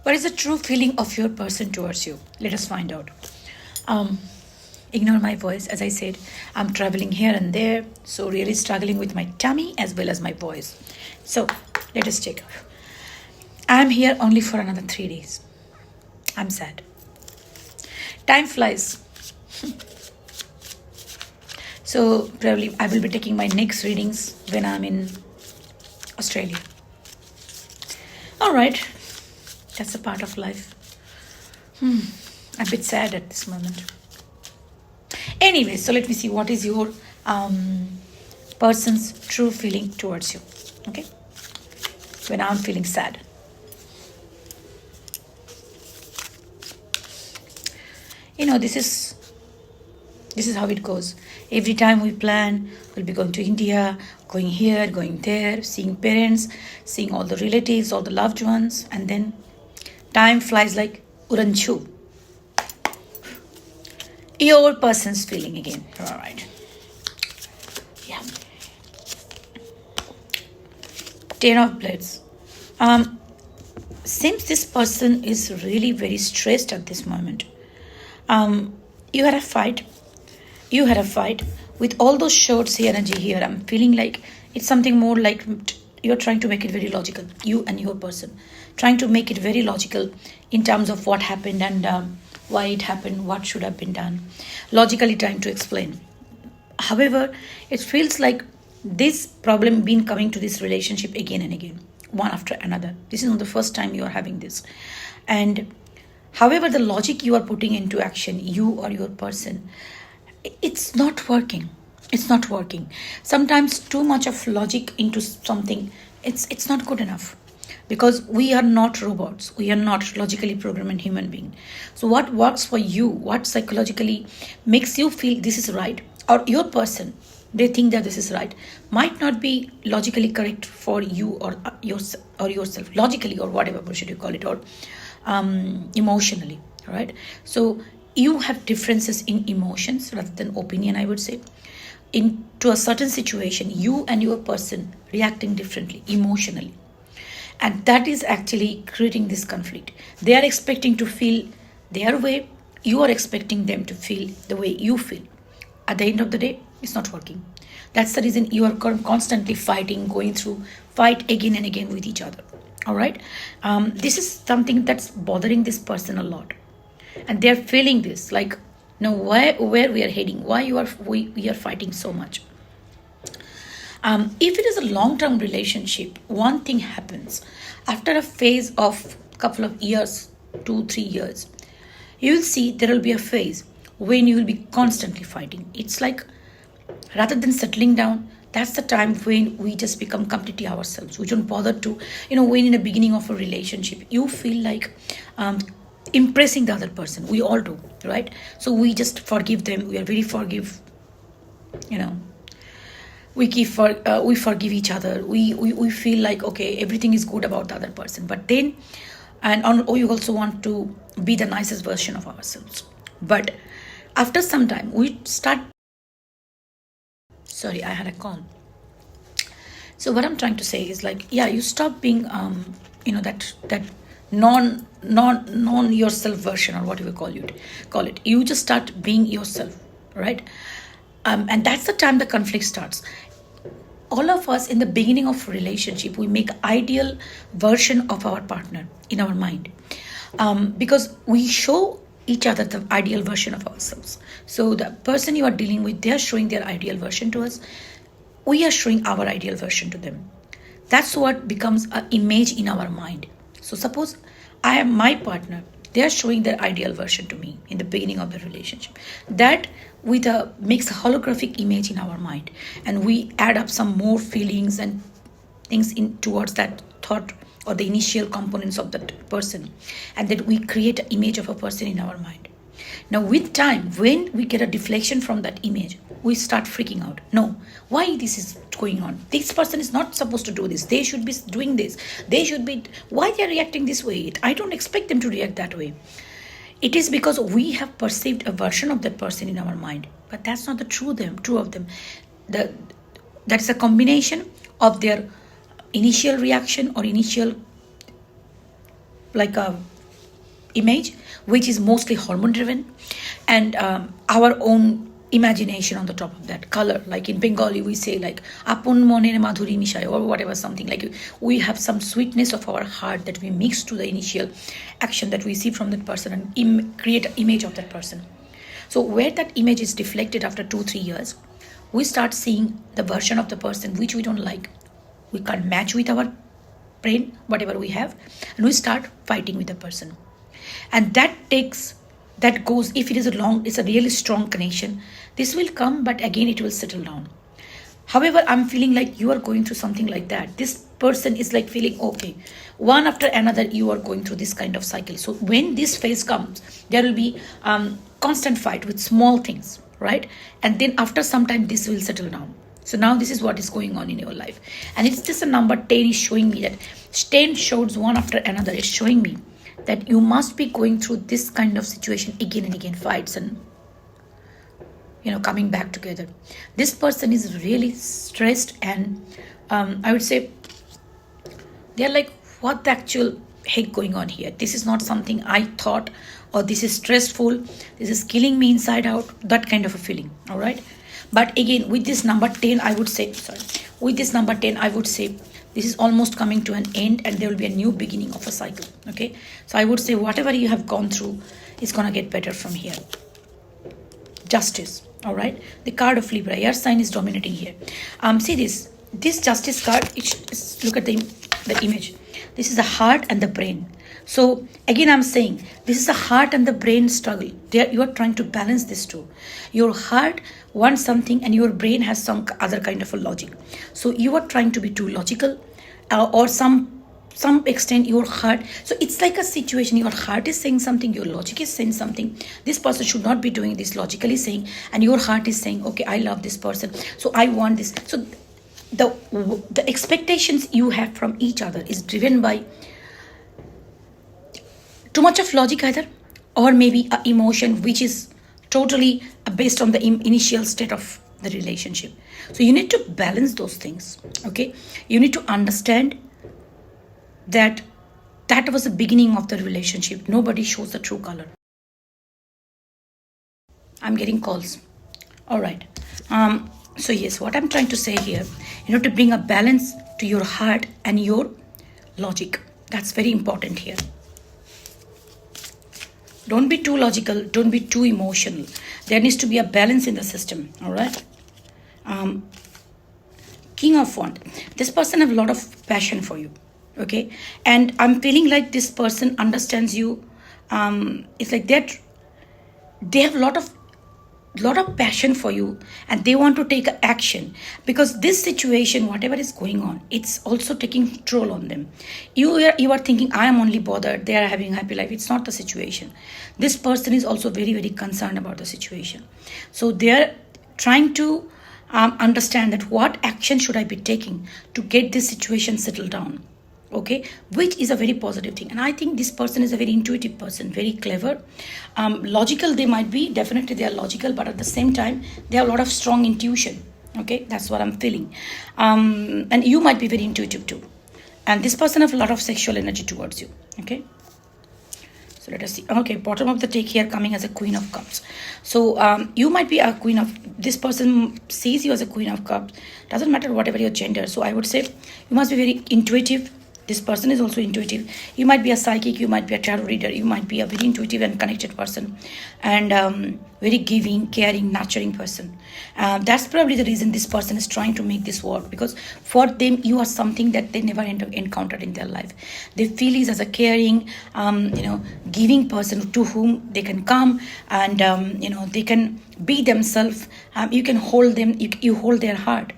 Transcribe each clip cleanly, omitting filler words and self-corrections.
What is the true feeling of your person towards you? Let us find out. Um, Ignore my voice. As I said, I'm traveling here and there, so really struggling with my tummy as well as my voice. So let us check. I'm here only for another 3 days. I'm sad. Time flies. So probably I will be taking my next readings when I'm in Australia. All right, that's a part of life. A bit sad at this moment. Anyway, so let me see what is your person's true feeling towards you. Okay, when I'm feeling sad. This is how it goes. Every time we plan, we'll be going to India, going here, going there, seeing parents, seeing all the relatives, all the loved ones, and then time flies like uranchu. Your person's feeling again. All right. Yeah. 10 of Blades. Seems this person is really very stressed at this moment. You had a fight. With all those shorts energy here. I'm feeling like it's something more like you're trying to make it very logical. You and your person trying to make it very logical in terms of what happened and why it happened, what should have been done. Logically trying to explain. However, it feels like this problem been coming to this relationship again and again, one after another. This is not the first time you are having this. And however, the logic you are putting into action, you or your person, it's not working. It's not working. Sometimes too much of logic into something, it's not good enough. Because we are not robots. We are not logically programmed human being. So what works for you, what psychologically makes you feel this is right, or your person, they think that this is right, might not be logically correct for you or yourself, logically or whatever should you call it, or emotionally, right? So you have differences in emotions rather than opinion, I would say. Into a certain situation, you and your person reacting differently emotionally. And that is actually creating this conflict. They are expecting to feel their way, you are expecting them to feel the way you feel. At the end of the day, it's not working. That's the reason you are constantly fighting, going through fight again and again with each other. All right. This is something that's bothering this person a lot, and they're feeling this like, no, where we are heading, why we are fighting so much. If it is a long-term relationship, one thing happens after a phase of couple of years, 2-3 years. You will see there will be a phase when you will be constantly fighting. It's like rather than settling down, that's the time when we just become completely ourselves. We don't bother to, when in the beginning of a relationship, you feel like impressing the other person. We all do, right? So we just forgive them. We are very forgive, we forgive each other. We feel like, okay, everything is good about the other person. But then, we also want to be the nicest version of ourselves. But after some time, we start. Sorry, I had a call. So what I'm trying to say is like, yeah, you stop being, that non yourself version, or whatever call it. You just start being yourself, right? And that's the time the conflict starts. All of us in the beginning of relationship, we make ideal version of our partner in our mind, because we show each other the ideal version of ourselves. So the person you are dealing with, they are showing their ideal version to us. We are showing our ideal version to them. That's what becomes an image in our mind. So suppose I am my partner, they are showing their ideal version to me in the beginning of the relationship. That makes a holographic image in our mind, and we add up some more feelings and things in towards that thought or the initial components of that person, and then we create an image of a person in our mind. Now with time, when we get a deflection from that image, we start freaking out. No, why this is going on? This person is not supposed to do this. They should be doing this. Why they are reacting this way? I don't expect them to react that way. It is because we have perceived a version of that person in our mind, but that's not the true of them. That's a combination of their initial reaction or initial, like a image, which is mostly hormone driven, and our own imagination on the top of that. Color, like in Bengali we say like apun moner madhuri mishai, or whatever, something like we have some sweetness of our heart that we mix to the initial action that we see from that person and create an image of that person. So where that image is deflected after 2-3 years, we start seeing the version of the person which we don't like. We can't match with our brain, whatever we have, and we start fighting with the person. And that goes, if it is it's a really strong connection, this will come, but again it will settle down. However, I'm feeling like you are going through something like that. This person is like feeling okay. One after another, you are going through this kind of cycle. So when this phase comes, there will be constant fight with small things, right? And then after some time, this will settle down. So now this is what is going on in your life. And it's just a number 10 is showing me that 10 shows one after another. It's showing me that you must be going through this kind of situation again and again, fights and coming back together. This person is really stressed, and I would say they're like, what the actual heck going on here? This is not something I thought, or this is stressful, this is killing me inside out, that kind of a feeling. All right. But again, with this number 10, I would say, this is almost coming to an end, and there will be a new beginning of a cycle. Okay. So I would say whatever you have gone through is going to get better from here. Justice. All right. The card of Libra, your sign is dominating here. See this Justice card. Look at the image. This is the heart and the brain. So again, I'm saying this is the heart and the brain struggle. You are trying to balance these two. Your heart wants something, and your brain has some other kind of a logic. So you are trying to be too logical, or some extent your heart. So it's like a situation. Your heart is saying something, your logic is saying something. This person should not be doing this, logically saying, and your heart is saying, okay, I love this person, so I want this. So the expectations you have from each other is driven by too much of logic either, or maybe an emotion which is totally based on the initial state of the relationship. So you need to balance those things. Okay, you need to understand that was the beginning of the relationship. Nobody shows the true color. I'm getting calls. All right. So yes, what I'm trying to say here, to bring a balance to your heart and your logic. That's very important here. Don't be too logical. Don't be too emotional. There needs to be a balance in the system. All right. King of Wands. This person have a lot of passion for you. Okay. And I'm feeling like this person understands you. It's like that they have a lot of passion for you, and they want to take action, because this situation, whatever is going on, it's also taking control on them. You are thinking, I am only bothered, they are having a happy life. It's not the situation. This person is also very, very concerned about the situation. So they're trying to understand that what action should I be taking to get this situation settled down. Okay, which is a very positive thing. And I think this person is a very intuitive person, very clever, logical. They might be, definitely they are logical, but at the same time they have a lot of strong intuition. Okay, that's what I'm feeling. And you might be very intuitive too, and this person has a lot of sexual energy towards you. Okay, so let us see. Okay, bottom of the deck here coming as a Queen of Cups. So you might be a Queen of, this person sees you as a Queen of Cups. Doesn't matter whatever your gender. So I would say you must be very intuitive. This person is also intuitive. You might be a psychic, you might be a tarot reader, you might be a very intuitive and connected person, and very giving, caring, nurturing person. That's probably the reason this person is trying to make this work, because for them you are something that they never encountered in their life. They feel is as a caring, giving person to whom they can come, and they can be themselves. You can hold them, you hold their heart.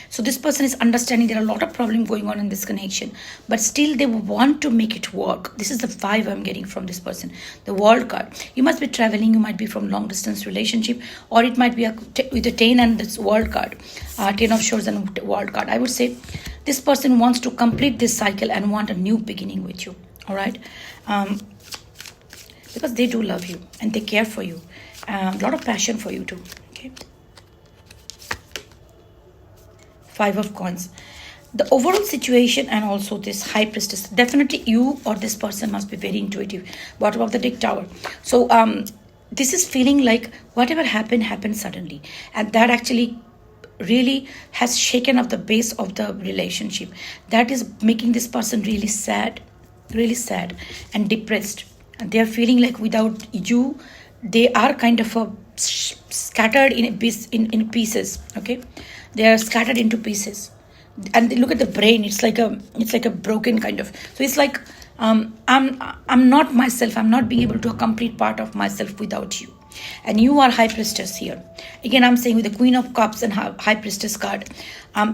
So this person is understanding there are a lot of problems going on in this connection, but still they want to make it work. This is the vibe I'm getting from this person. The World card. You must be traveling. You might be from long distance relationship, or it might be with the 10 and this World card, 10 of Swords and World card. I would say this person wants to complete this cycle and want a new beginning with you. All right, because they do love you and they care for you. A lot of passion for you too. Okay. 5 of Coins. the overall situation and also this high priestess, definitely you or this person must be very intuitive. What about the dick tower? So this is feeling like whatever happened suddenly, and that actually really has shaken up the base of the relationship. That is making this person really sad and depressed, and they are feeling like without you they are kind of scattered in pieces. Okay, they are scattered into pieces, and they look at the brain, it's like a broken kind of, so it's like I'm not myself, I'm not being able to a complete part of myself without you. And you are high priestess here. Again, I'm saying with the Queen of Cups and high priestess card,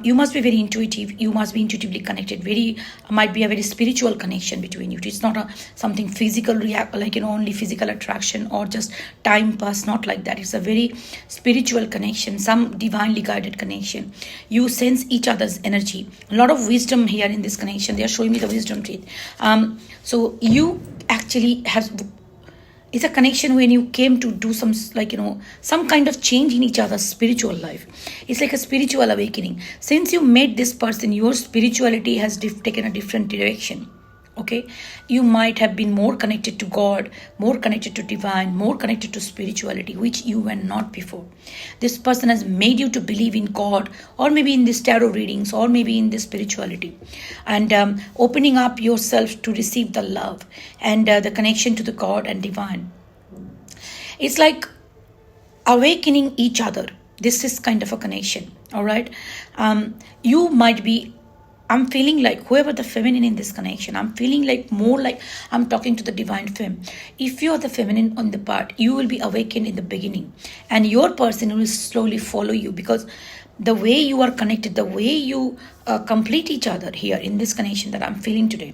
you must be very intuitive, you must be intuitively connected, very might be a very spiritual connection between you. It's not a something physical react, like only physical attraction or just time pass, not like that. It's a very spiritual connection, some divinely guided connection. You sense each other's energy, a lot of wisdom here in this connection. They are showing me the wisdom teeth. So you actually have, it's a connection when you came to do some some kind of change in each other's spiritual life. It's like a spiritual awakening. Since you met this person, your spirituality has taken a different direction. Okay, you might have been more connected to God, more connected to divine, more connected to spirituality, which you were not before. This person has made you to believe in God, or maybe in this tarot readings, or maybe in this spirituality, and opening up yourself to receive the love and the connection to the God and divine. It's like awakening each other. This is kind of a connection. All right, you might be, I'm feeling like whoever the feminine in this connection, I'm feeling like more like I'm talking to the divine femme. If you are the feminine on the part, you will be awakened in the beginning, and your person will slowly follow you, because the way you are connected, the way you complete each other here in this connection that I'm feeling today.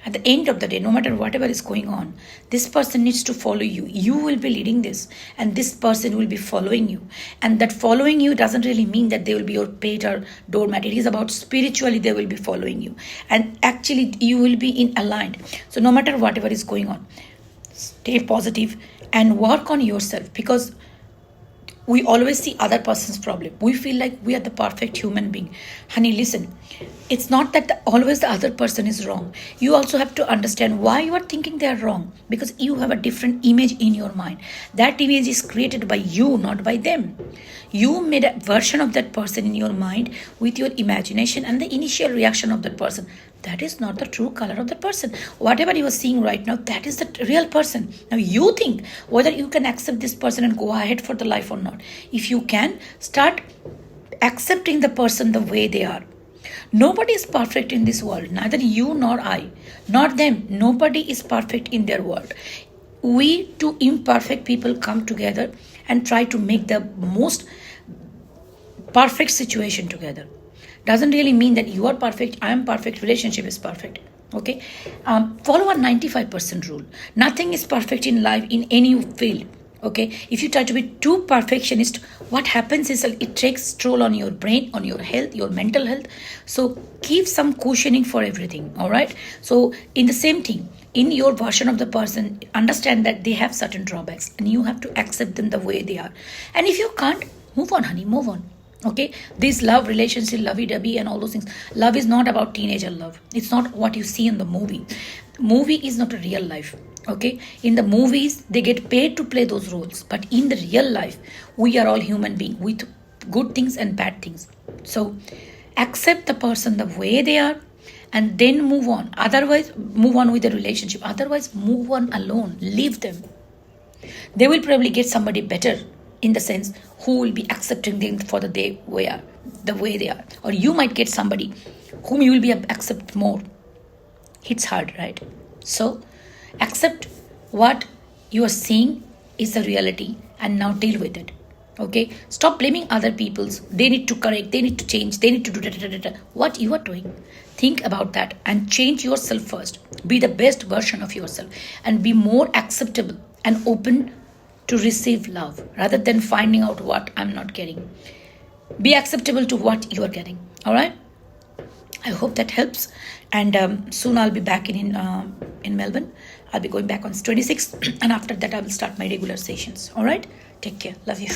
At the end of the day, no matter whatever is going on, this person needs to follow you. You will be leading this, and this person will be following you. And that following you doesn't really mean that they will be your pet or doormat. It is about spiritually they will be following you. And actually, you will be in aligned. So no matter whatever is going on, stay positive and work on yourself, because we always see other person's problem. We feel like we are the perfect human being. Honey, listen, it's not that always the other person is wrong. You also have to understand why you are thinking they are wrong, because you have a different image in your mind. That image is created by you, not by them. You made a version of that person in your mind with your imagination and the initial reaction of that person. That is not the true color of the person. Whatever you are seeing right now, that is the real person. Now you think whether you can accept this person and go ahead for the life or not. If you can, start accepting the person the way they are. Nobody is perfect in this world, neither you nor I, not them. Nobody is perfect in their world. We two imperfect people come together and try to make the most perfect situation together. Doesn't really mean that you are perfect, I am perfect, relationship is perfect. Okay, follow a 95% rule. Nothing is perfect in life in any field. Okay, if you try to be too perfectionist, what happens is it takes toll on your brain, on your health, your mental health. So keep some cushioning for everything. All right, so in the same thing, in your version of the person, understand that they have certain drawbacks and you have to accept them the way they are. And if you can't, move on, honey, move on. Okay, this love relationship, lovey-dovey and all those things, love is not about teenager love. It's not what you see in the movie is not a real life. Okay, in the movies they get paid to play those roles, but in the real life we are all human beings with good things and bad things. So accept the person the way they are and then move on. Otherwise, move on with the relationship. Otherwise, move on alone, leave them. They will probably get somebody better, in the sense who will be accepting them for the way they are, or you might get somebody whom you will be accept more. It's hard, right? So accept what you are seeing is the reality and now deal with it. Okay, stop blaming other people's. They need to correct, they need to change, they need to do what you are doing. Think about that and change yourself first. Be the best version of yourself and be more acceptable and open to receive love rather than finding out what I'm not getting. Be acceptable to what you are getting. All right, I hope that helps. And soon I'll be back in Melbourne. I'll be going back on 26th and after that I will start my regular sessions. All right, take care, love you.